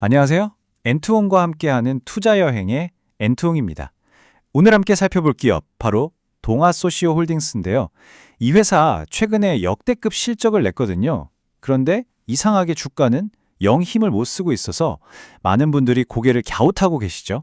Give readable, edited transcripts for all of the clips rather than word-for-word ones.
안녕하세요. 엔투홍과 함께하는 투자 여행의 엔투홍입니다. 오늘 함께 살펴볼 기업 바로 동아소시오홀딩스인데요. 이 회사 최근에 역대급 실적을 냈거든요. 그런데 이상하게 주가는 영 힘을 못 쓰고 있어서 많은 분들이 고개를 갸웃하고 계시죠.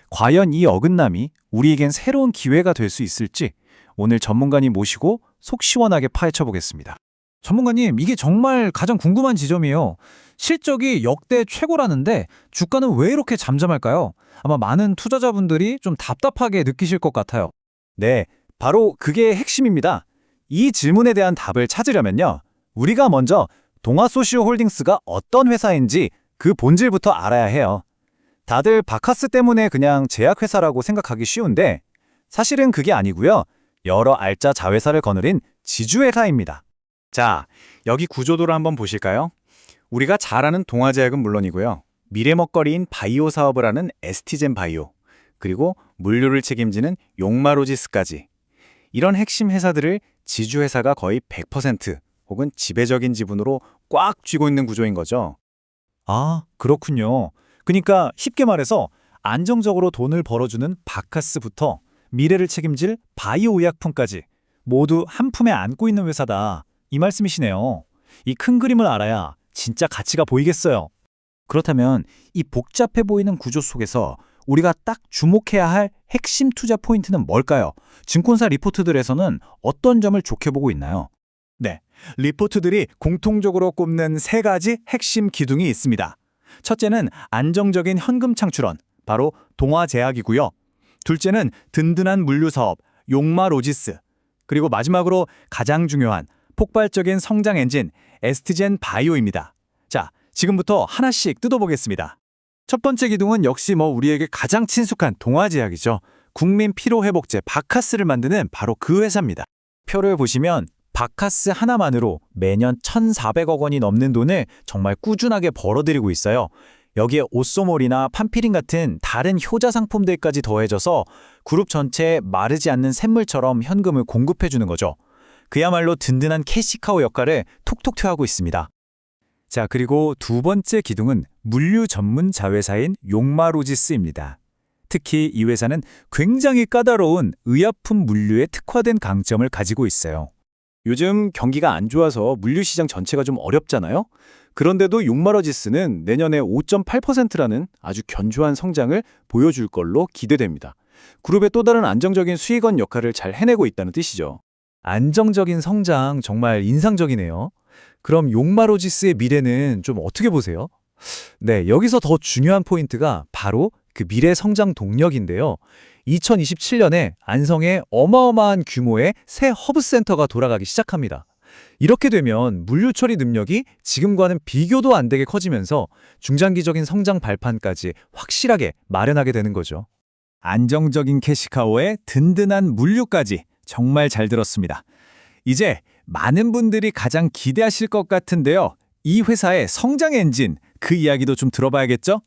과연 이 어긋남이 우리에겐 새로운 기회가 될 수 있을지 오늘 전문가님 모시고 속 시원하게 파헤쳐 보겠습니다. 전문가님, 이게 정말 가장 궁금한 지점이에요. 실적이 역대 최고라는데 주가는 왜 이렇게 잠잠할까요? 아마 많은 투자자분들이 좀 답답하게 느끼실 것 같아요. 네, 바로 그게 핵심입니다. 이 질문에 대한 답을 찾으려면요. 우리가 먼저 동아소시오홀딩스가 어떤 회사인지 그 본질부터 알아야 해요. 다들 바카스 때문에 그냥 제약회사라고 생각하기 쉬운데 사실은 그게 아니고요. 여러 알짜 자회사를 거느린 지주회사입니다. 자, 여기 구조도를 한번 보실까요? 우리가 잘 아는 동아제약은 물론이고요. 미래 먹거리인 바이오 사업을 하는 에스티젠 바이오, 그리고 물류를 책임지는 용마로지스까지. 이런 핵심 회사들을 지주회사가 거의 100% 혹은 지배적인 지분으로 꽉 쥐고 있는 구조인 거죠. 아, 그렇군요. 그러니까 쉽게 말해서 안정적으로 돈을 벌어주는 바카스부터 미래를 책임질 바이오 의약품까지 모두 한 품에 안고 있는 회사다. 이 말씀이시네요. 이 큰 그림을 알아야 진짜 가치가 보이겠어요. 그렇다면 이 복잡해 보이는 구조 속에서 우리가 딱 주목해야 할 핵심 투자 포인트는 뭘까요? 증권사 리포트들에서는 어떤 점을 좋게 보고 있나요? 네, 리포트들이 공통적으로 꼽는 세 가지 핵심 기둥이 있습니다. 첫째는 안정적인 현금 창출원, 바로 동아제약이고요. 둘째는 든든한 물류 사업, 용마로지스. 그리고 마지막으로 가장 중요한 폭발적인 성장 엔진, 에스티젠 바이오입니다. 자, 지금부터 하나씩 뜯어보겠습니다. 첫 번째 기둥은 역시 우리에게 가장 친숙한 동아제약이죠. 국민 피로회복제 바카스를 만드는 바로 그 회사입니다. 표를 보시면 바카스 하나만으로 매년 1,400억 원이 넘는 돈을 정말 꾸준하게 벌어들이고 있어요. 여기에 오쏘몰이나 판피린 같은 다른 효자 상품들까지 더해져서 그룹 전체에 마르지 않는 샘물처럼 현금을 공급해주는 거죠. 그야말로 든든한 캐시카우 역할을 톡톡 퇴하고 있습니다. 자, 그리고 두 번째 기둥은 물류 전문 자회사인 용마로지스입니다. 특히 이 회사는 굉장히 까다로운 의약품 물류에 특화된 강점을 가지고 있어요. 요즘 경기가 안 좋아서 물류 시장 전체가 좀 어렵잖아요. 그런데도 용마로지스는 내년에 5.8%라는 아주 견조한 성장을 보여줄 걸로 기대됩니다. 그룹의 또 다른 안정적인 수익원 역할을 잘 해내고 있다는 뜻이죠. 안정적인 성장 정말 인상적이네요. 그럼 용마로지스의 미래는 좀 어떻게 보세요? 네, 여기서 더 중요한 포인트가 바로 그 미래 성장 동력인데요. 2027년에 안성에 어마어마한 규모의 새 허브센터가 돌아가기 시작합니다. 이렇게 되면 물류 처리 능력이 지금과는 비교도 안 되게 커지면서 중장기적인 성장 발판까지 확실하게 마련하게 되는 거죠. 안정적인 캐시카우에 든든한 물류까지 정말 잘 들었습니다. 이제 많은 분들이 가장 기대하실 것 같은데요. 이 회사의 성장 엔진, 그 이야기도 좀 들어봐야겠죠?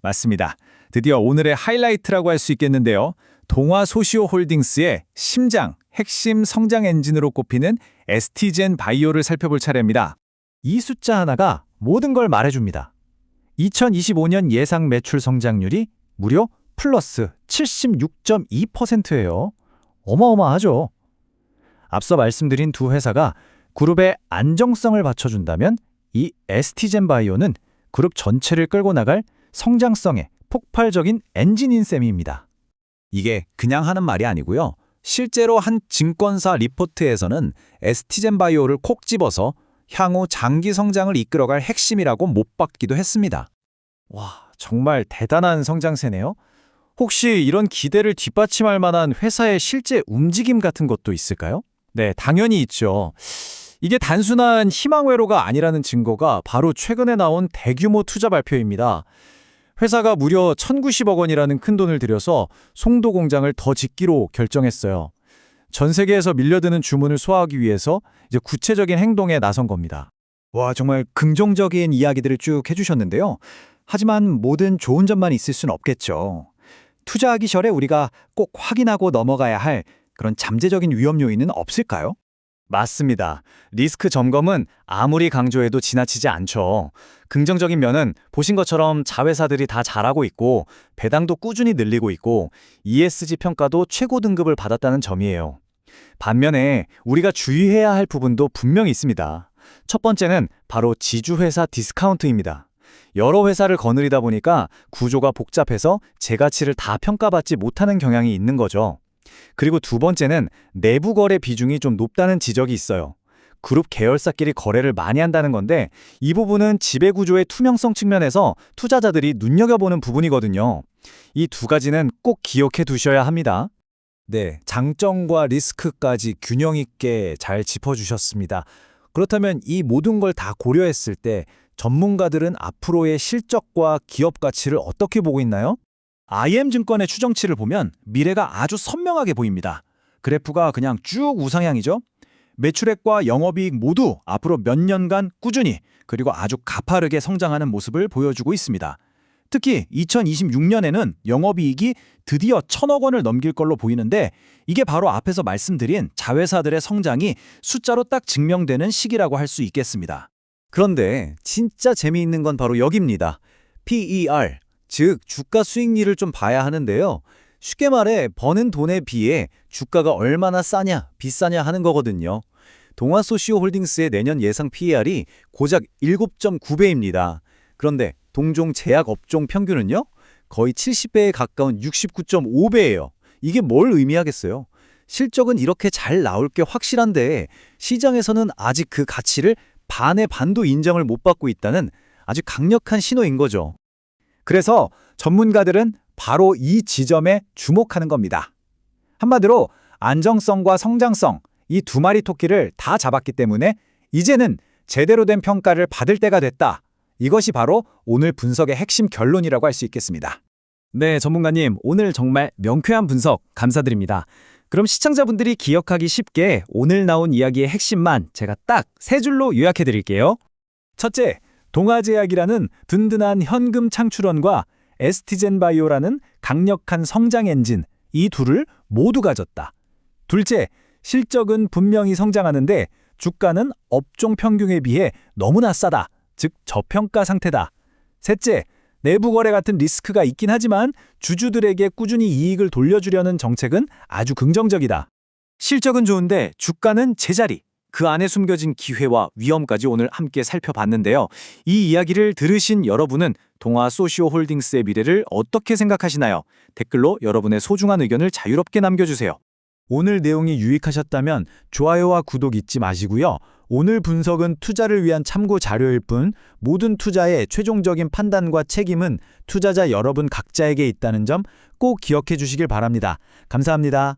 맞습니다. 드디어 오늘의 하이라이트라고 할 수 있겠는데요. 동아소시오홀딩스의 심장, 핵심 성장 엔진으로 꼽히는 에스티젠 바이오를 살펴볼 차례입니다. 이 숫자 하나가 모든 걸 말해줍니다. 2025년 예상 매출 성장률이 무려 플러스 76.2%예요. 어마어마하죠. 앞서 말씀드린 두 회사가 그룹의 안정성을 받쳐준다면 이 에스티젠 바이오는 그룹 전체를 끌고 나갈 성장성의 폭발적인 엔진인 셈입니다. 이게 그냥 하는 말이 아니고요. 실제로 한 증권사 리포트에서는 에스티젠 바이오를 콕 집어서 향후 장기 성장을 이끌어갈 핵심이라고 못 박기도 했습니다. 와, 정말 대단한 성장세네요. 혹시 이런 기대를 뒷받침할 만한 회사의 실제 움직임 같은 것도 있을까요? 네, 당연히 있죠. 이게 단순한 희망회로가 아니라는 증거가 바로 최근에 나온 대규모 투자 발표입니다. 회사가 무려 1,090억 원이라는 큰 돈을 들여서 송도 공장을 더 짓기로 결정했어요. 전 세계에서 밀려드는 주문을 소화하기 위해서 이제 구체적인 행동에 나선 겁니다. 와, 정말 긍정적인 이야기들을 쭉 해주셨는데요. 하지만 모든 좋은 점만 있을 순 없겠죠. 투자하기 전에 우리가 꼭 확인하고 넘어가야 할 그런 잠재적인 위험 요인은 없을까요? 맞습니다. 리스크 점검은 아무리 강조해도 지나치지 않죠. 긍정적인 면은 보신 것처럼 자회사들이 다 잘하고 있고 배당도 꾸준히 늘리고 있고 ESG 평가도 최고 등급을 받았다는 점이에요. 반면에 우리가 주의해야 할 부분도 분명히 있습니다. 첫 번째는 바로 지주회사 디스카운트입니다. 여러 회사를 거느리다 보니까 구조가 복잡해서 제 가치를 다 평가받지 못하는 경향이 있는 거죠. 그리고 두 번째는 내부 거래 비중이 좀 높다는 지적이 있어요. 그룹 계열사끼리 거래를 많이 한다는 건데 이 부분은 지배구조의 투명성 측면에서 투자자들이 눈여겨보는 부분이거든요. 이 두 가지는 꼭 기억해 두셔야 합니다. 네, 장점과 리스크까지 균형 있게 잘 짚어주셨습니다. 그렇다면 이 모든 걸 다 고려했을 때 전문가들은 앞으로의 실적과 기업 가치를 어떻게 보고 있나요? IM증권의 추정치를 보면 미래가 아주 선명하게 보입니다. 그래프가 그냥 쭉 우상향이죠. 매출액과 영업이익 모두 앞으로 몇 년간 꾸준히 그리고 아주 가파르게 성장하는 모습을 보여주고 있습니다. 특히 2026년에는 영업이익이 드디어 1,000억 원을 넘길 걸로 보이는데 이게 바로 앞에서 말씀드린 자회사들의 성장이 숫자로 딱 증명되는 시기라고 할 수 있겠습니다. 그런데 진짜 재미있는 건 바로 여기입니다. PER, 즉 주가 수익률을 좀 봐야 하는데요. 쉽게 말해 버는 돈에 비해 주가가 얼마나 싸냐, 비싸냐 하는 거거든요. 동아소시오홀딩스의 내년 예상 PER이 고작 7.9배입니다. 그런데 동종 제약 업종 평균은요? 거의 70배에 가까운 69.5배예요. 이게 뭘 의미하겠어요? 실적은 이렇게 잘 나올 게 확실한데 시장에서는 아직 그 가치를 반의 반도 인정을 못 받고 있다는 아주 강력한 신호인 거죠. 그래서 전문가들은 바로 이 지점에 주목하는 겁니다. 한마디로 안정성과 성장성, 이 두 마리 토끼를 다 잡았기 때문에 이제는 제대로 된 평가를 받을 때가 됐다. 이것이 바로 오늘 분석의 핵심 결론이라고 할 수 있겠습니다. 네, 전문가님, 오늘 정말 명쾌한 분석 감사드립니다. 그럼 시청자분들이 기억하기 쉽게 오늘 나온 이야기의 핵심만 제가 딱 세 줄로 요약해 드릴게요. 첫째, 동아제약이라는 든든한 현금 창출원과 ST젠바이오라는 강력한 성장 엔진, 이 둘을 모두 가졌다. 둘째, 실적은 분명히 성장하는데 주가는 업종 평균에 비해 너무나 싸다. 즉 저평가 상태다. 셋째, 내부 거래 같은 리스크가 있긴 하지만 주주들에게 꾸준히 이익을 돌려주려는 정책은 아주 긍정적이다. 실적은 좋은데 주가는 제자리. 그 안에 숨겨진 기회와 위험까지 오늘 함께 살펴봤는데요. 이 이야기를 들으신 여러분은 동아소시오홀딩스의 미래를 어떻게 생각하시나요? 댓글로 여러분의 소중한 의견을 자유롭게 남겨주세요. 오늘 내용이 유익하셨다면 좋아요와 구독 잊지 마시고요. 오늘 분석은 투자를 위한 참고 자료일 뿐 모든 투자의 최종적인 판단과 책임은 투자자 여러분 각자에게 있다는 점 꼭 기억해 주시길 바랍니다. 감사합니다.